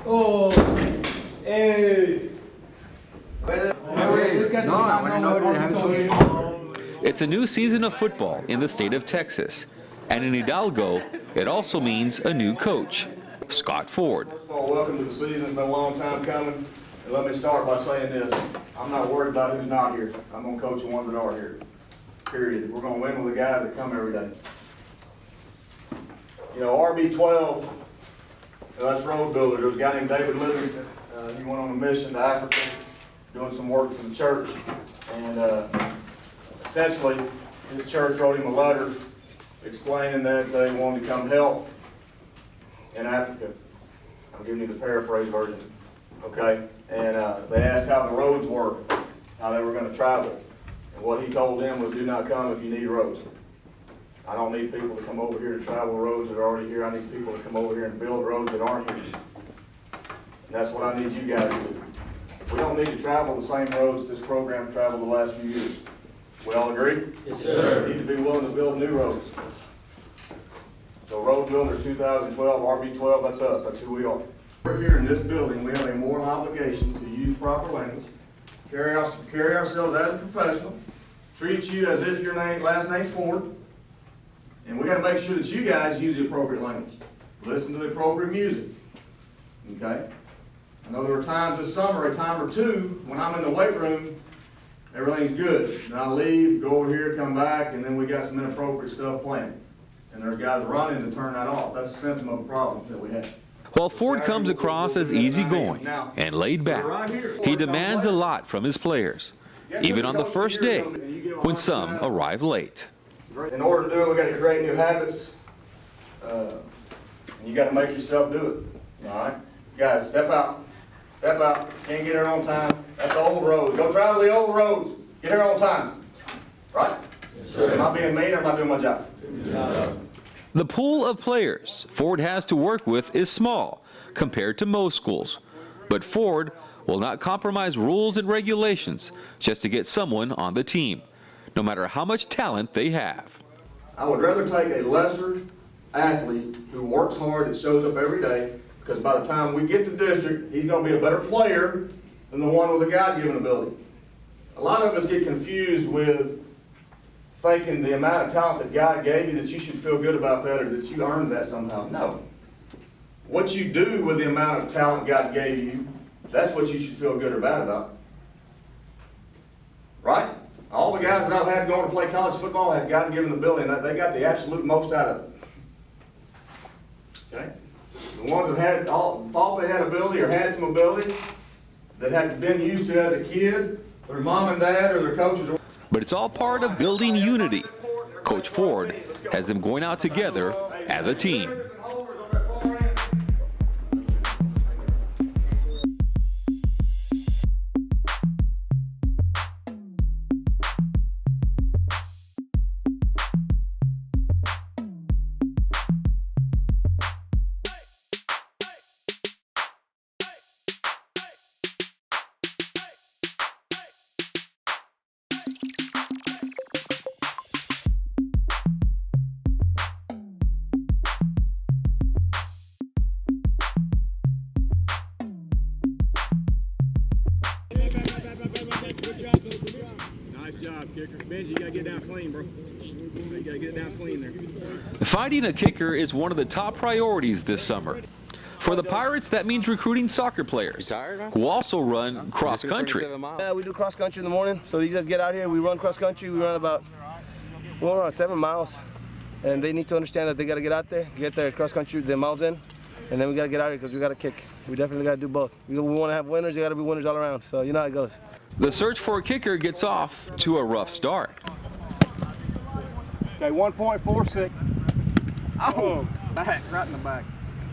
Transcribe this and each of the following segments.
Oh, hey. It's a new season of football in the state of Texas, and in Hidalgo, it also means a new coach, Scott Ford. Welcome to the season. It's been a long time coming, and let me start by saying this. I'm not worried about who's not here. I'm going to coach the ones that are here, period. We're going to win with the guys that come every day. You know, RB12, that's road builder. There was a guy named David Livingston. He went on a mission to Africa, doing some work for the church, and essentially, his church wrote him a letter explaining that they wanted to come help in Africa. I'm giving you the paraphrase version, okay? And they asked how the roads were, how they were going to travel. And what he told them was, do not come if you need roads. I don't need people to come over here to travel roads that are already here. I need people to come over here and build roads that aren't here. And that's what I need you guys to do. We don't need to travel the same roads this program traveled the last few years. We all agree? Yes, sir. We need to be willing to build new roads. So Road Builders 2012, RB12, that's us. That's who we are. We're here in this building. We have a moral obligation to use proper language, carry ourselves as a professional, treat you as if your last name's Ford, and we got to make sure that you guys use the appropriate language. Listen to the appropriate music. Okay? I know there were times this summer, a time or two, when I'm in the weight room, everything's good. And I leave, go over here, come back, and then we got some inappropriate stuff playing. And there's guys running to turn that off. That's a symptom of a problem that we have. While Ford comes across as easygoing and laid back, he demands a lot from his players, even on the first day when some arrive late. In order to do it, we got to create new habits, and you got to make yourself do it. All right, guys, step out, step out. Can't get here on time. That's the old road. Go travel the old roads. Get here on time. Right? Yes, sir. Am I being mean or am I doing my job? Good job. The pool of players Ford has to work with is small compared to most schools, but Ford will not compromise rules and regulations just to get someone on the team, no matter how much talent they have. I would rather take a lesser athlete who works hard and shows up every day, because by the time we get to district, he's going to be a better player than the one with a God-given ability. A lot of us get confused with thinking the amount of talent that God gave you that you should feel good about that or that you earned that somehow. No. What you do with the amount of talent God gave you, that's what you should feel good or bad about. Right? All the guys that I've had going to play college football had God-given ability, and they got the absolute most out of it. Okay? The ones that thought they had ability or had some ability that had been used to as a kid, their mom and dad or their coaches. But it's all part of building unity. Coach Ford has them going out together as a team. Nice job, kicker. Benji, you gotta get down clean, bro. You gotta get down clean there. Finding a kicker is one of the top priorities this summer. For the Pirates, that means recruiting soccer players who also run cross country. Yeah, we do cross country in the morning. So you just get out here, we run cross country. We run about 7 miles. And they need to understand that they got to get out there, get their cross country, their miles in. And then we got to get out here because we got to kick. We definitely got to do both. We want to have winners, you got to be winners all around. So you know how it goes. The search for a kicker gets off to a rough start. Okay, 1.46. Oh, back, right in the back.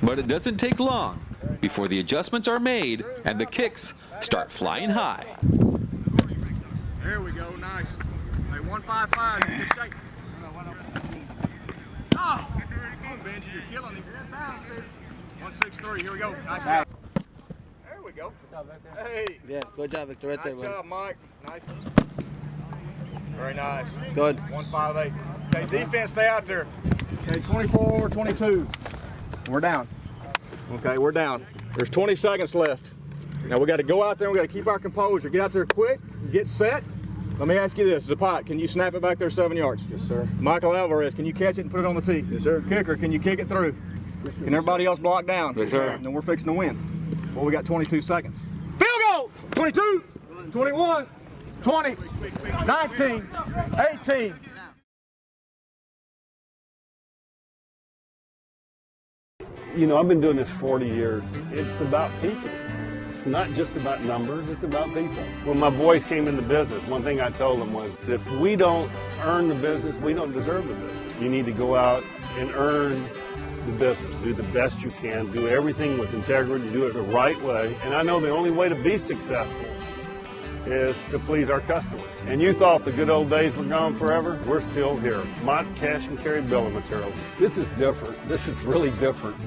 But it doesn't take long before the adjustments are made and the kicks start flying high. There we go, nice. Hey, 155, good shake. Oh, Benji, you're killing him. 163, here we go. Nice job. There we go. Hey. Yeah, good job, Victor. Right there, nice job, Mike. Nice. Very nice. Good. 158. Okay, defense, stay out there. Okay, 24, 22. We're down. Okay, we're down. There's 20 seconds left. Now we got to go out there and we got to keep our composure. Get out there quick, get set. Let me ask you this, Zapat, can you snap it back there 7 yards? Yes, sir. Michael Alvarez, can you catch it and put it on the tee? Yes, sir. Kicker, can you kick it through? Yes, sir. Can everybody else block down? Yes, sir. And then we're fixing to win. Well, we got 22 seconds. Field goal! 22, 21, 20, 19, 18. You know, I've been doing this 40 years. It's about people. It's not just about numbers, it's about people. When my boys came into business, one thing I told them was, if we don't earn the business, we don't deserve the business. You need to go out and earn the business. Do the best you can. Do everything with integrity. Do it the right way. And I know the only way to be successful is to please our customers. And you thought the good old days were gone forever? We're still here. Mott's Cash and Carry Building Materials. This is different. This is really different.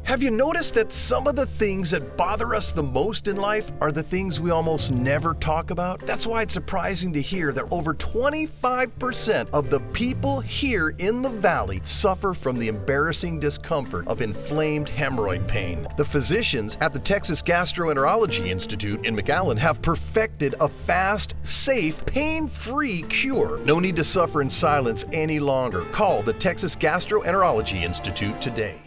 Have you noticed that some of the things that bother us the most in life are the things we almost never talk about? That's why it's surprising to hear that over 25% of the people here in the Valley suffer from the embarrassing discomfort of inflamed hemorrhoid pain. The physicians at the Texas Gastroenterology Institute in McAllen have perfected a fast, safe, pain-free cure. No need to suffer in silence any longer. Call the Texas Gastroenterology Institute today.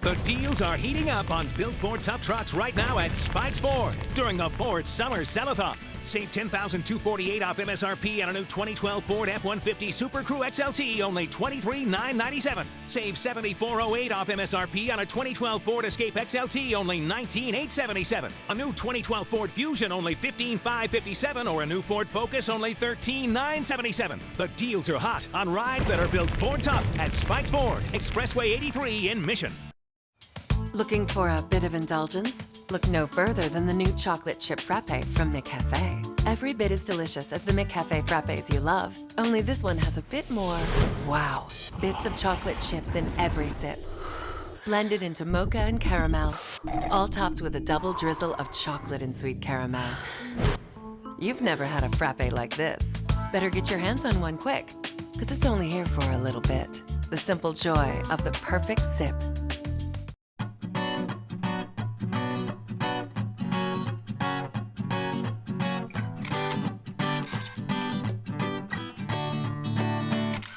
The deals are heating up on Built Ford tough trucks right now at Spikes Ford during the Ford Summer Sell-a-thon. Save $10,248 off MSRP on a new 2012 Ford F-150 Super Crew XLT, only $23,997. Save $7,408 off MSRP on a 2012 Ford Escape XLT, only $19,877. A new 2012 Ford Fusion, only $15,557, or a new Ford Focus, only $13,977. The deals are hot on rides that are built Ford tough at Spikes Ford, Expressway 83 in Mission. Looking for a bit of indulgence? Look no further than the new chocolate chip frappe from McCafe. Every bit as delicious as the McCafe frappes you love, only this one has a bit more wow. Bits of chocolate chips in every sip. Blended into mocha and caramel, all topped with a double drizzle of chocolate and sweet caramel. You've never had a frappe like this. Better get your hands on one quick, because it's only here for a little bit. The simple joy of the perfect sip.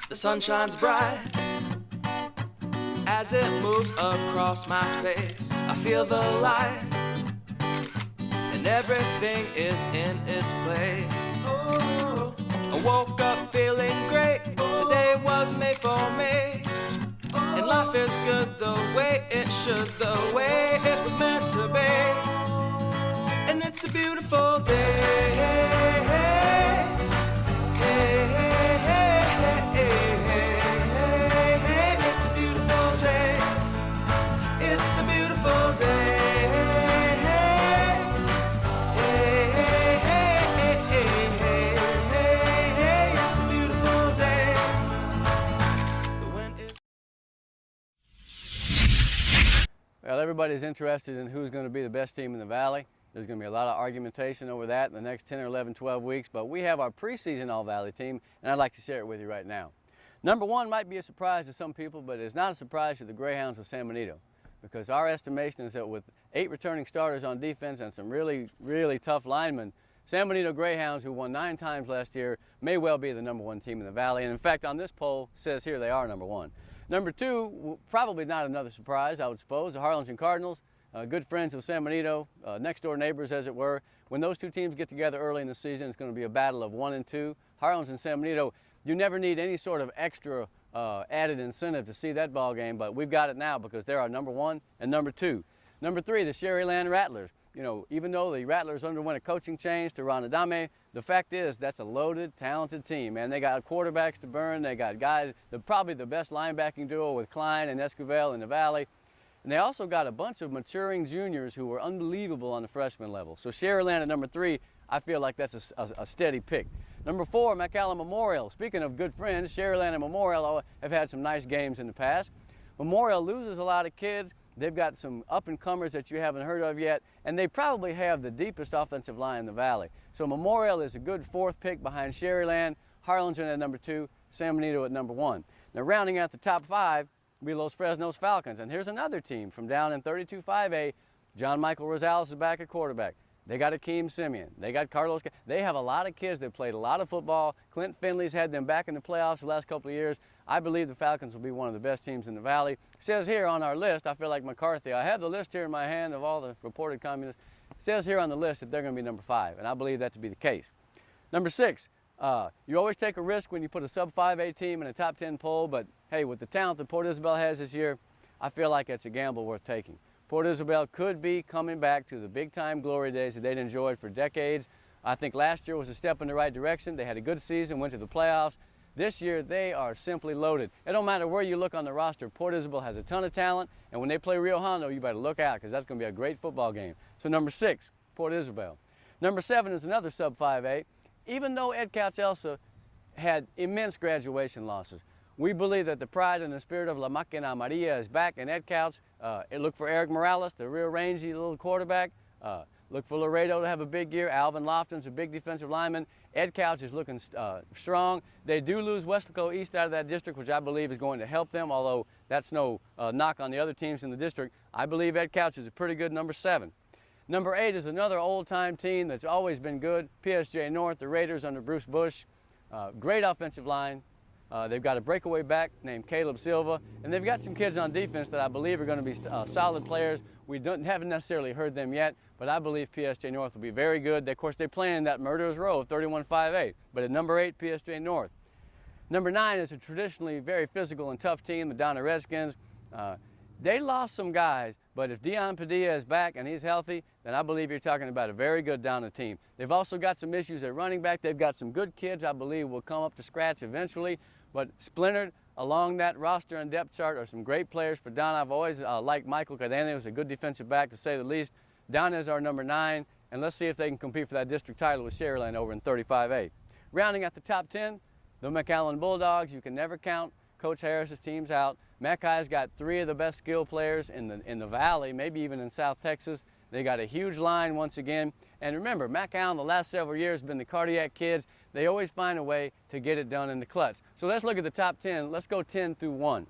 The sun shines bright as it moves across my face. I feel the light and everything is in its place. Oh, I woke up feeling great. Today was made for me, and life is good the way it should, the way it was meant to be. And it's a beautiful day. Well, everybody's interested in who's going to be the best team in the Valley. There's going to be a lot of argumentation over that in the next 10 or 11, 12 weeks, but we have our preseason All-Valley team, and I'd like to share it with you right now. Number one might be a surprise to some people, but it's not a surprise to the Greyhounds of San Benito, because our estimation is that with 8 returning starters on defense and some really, really tough linemen, San Benito Greyhounds, who won 9 times last year, may well be the number 1 team in the Valley, and in fact, on this poll, says here they are number 1. Number 2, probably not another surprise, I would suppose, the Harlingen Cardinals, good friends of San Benito, next-door neighbors, as it were. When those two teams get together early in the season, it's going to be a battle of 1 and 2. Harlingen and San Benito, you never need any sort of extra added incentive to see that ball game, but we've got it now because they're our number 1 and number 2. Number 3, the Sherryland Rattlers. You know, even though the Rattlers underwent a coaching change to Ranadame, the fact is that's a loaded, talented team, man. They got quarterbacks to burn. They got guys, probably the best linebacking duo with Klein and Esquivel in the Valley. And they also got a bunch of maturing juniors who were unbelievable on the freshman level. So Sherryland at number 3, I feel like that's a steady pick. Number 4, McAllen Memorial. Speaking of good friends, Sherryland and Memorial have had some nice games in the past. Memorial loses a lot of kids. They've got some up-and-comers that you haven't heard of yet, and they probably have the deepest offensive line in the Valley. So Memorial is a good 4th pick behind Sherryland, Harlingen at number 2, San Benito at number 1. Now rounding out the top 5, will be Los Fresnos Falcons. And here's another team from down in 32-5A. John Michael Rosales is back at quarterback. They got Akeem Simeon. They got Carlos. They have a lot of kids that played a lot of football. Clint Finley's had them back in the playoffs the last couple of years. I believe the Falcons will be one of the best teams in the Valley. It says here on our list, I feel like McCarthy. I have the list here in my hand of all the reported communists. It says here on the list that they're going to be number 5, and I believe that to be the case. Number 6, you always take a risk when you put a sub-5A team in a top 10 poll, but hey, with the talent that Port Isabel has this year, I feel like it's a gamble worth taking. Port Isabel could be coming back to the big-time glory days that they'd enjoyed for decades. I think last year was a step in the right direction. They had a good season, went to the playoffs. This year, they are simply loaded. It don't matter where you look on the roster, Port Isabel has a ton of talent, and when they play Rio Hondo, you better look out because that's going to be a great football game. So number 6, Port Isabel. Number 7 is another sub-5A. Even though Ed Couch-Elsa had immense graduation losses, we believe that the pride and the spirit of La Máquina Maria is back in Ed Couch. Look for Eric Morales, the real rangy little quarterback. Look for Laredo to have a big year. Alvin Lofton's a big defensive lineman. Ed Couch is looking strong. They do lose Weslaco East out of that district, which I believe is going to help them, although that's no knock on the other teams in the district. I believe Ed Couch is a pretty good number 7. Number 8 is another old-time team that's always been good, PSJ North, the Raiders under Bruce Bush. Great offensive line. They've got a breakaway back named Caleb Silva, and they've got some kids on defense that I believe are going to be solid players. We haven't necessarily heard them yet, but I believe PSJ North will be very good. Of course, they play in that murderer's row of 31-5A, but at number 8, PSJ North. Number 9 is a traditionally very physical and tough team, the Donna Redskins. They lost some guys, but if Dion Padilla is back and he's healthy, then I believe you're talking about a very good Donna team. They've also got some issues at running back. They've got some good kids I believe will come up to scratch eventually, but splintered along that roster and depth chart are some great players for Donna. I've always liked Michael Cadena, was a good defensive back to say the least. Donna is our number 9, and let's see if they can compete for that district title with Sharyland over in 35A. Rounding out the top 10, the McAllen Bulldogs. You can never count Coach Harris's teams out. Mackay's got 3 of the best skill players in the Valley, maybe even in South Texas. They got a huge line once again. And remember, McAllen the last several years have been the cardiac kids. They always find a way to get it done in the clutch. So let's look at the top 10. Let's go 10 through 1.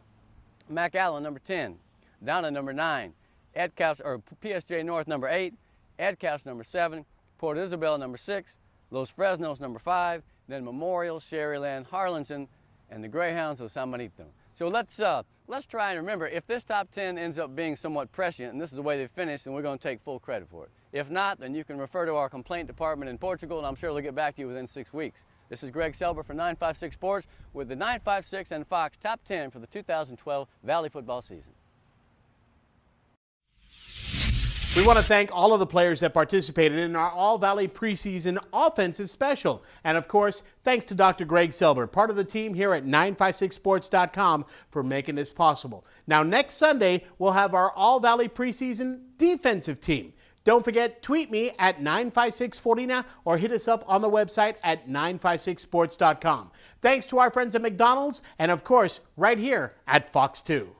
McAllen, number 10. Donna, number 9. Ed Couch, or PSJ North, number 8. Ed Couch, number 7. Port Isabel, number 6. Los Fresnos, number 5. Then Memorial, Sharyland, Harlingen, and the Greyhounds of San Benito. So let's try and remember, if this top 10 ends up being somewhat prescient, and this is the way they finished, then we're going to take full credit for it. If not, then you can refer to our complaint department in Portugal, and I'm sure they'll get back to you within 6 weeks. This is Greg Selber for 956 Sports with the 956 and Fox Top 10 for the 2012 Valley football season. We want to thank all of the players that participated in our All-Valley preseason offensive special. And of course, thanks to Dr. Greg Selber, part of the team here at 956sports.com for making this possible. Now next Sunday, we'll have our All-Valley preseason defensive team. Don't forget, tweet me at 95640 or hit us up on the website at 956sports.com. Thanks to our friends at McDonald's and of course, right here at Fox 2.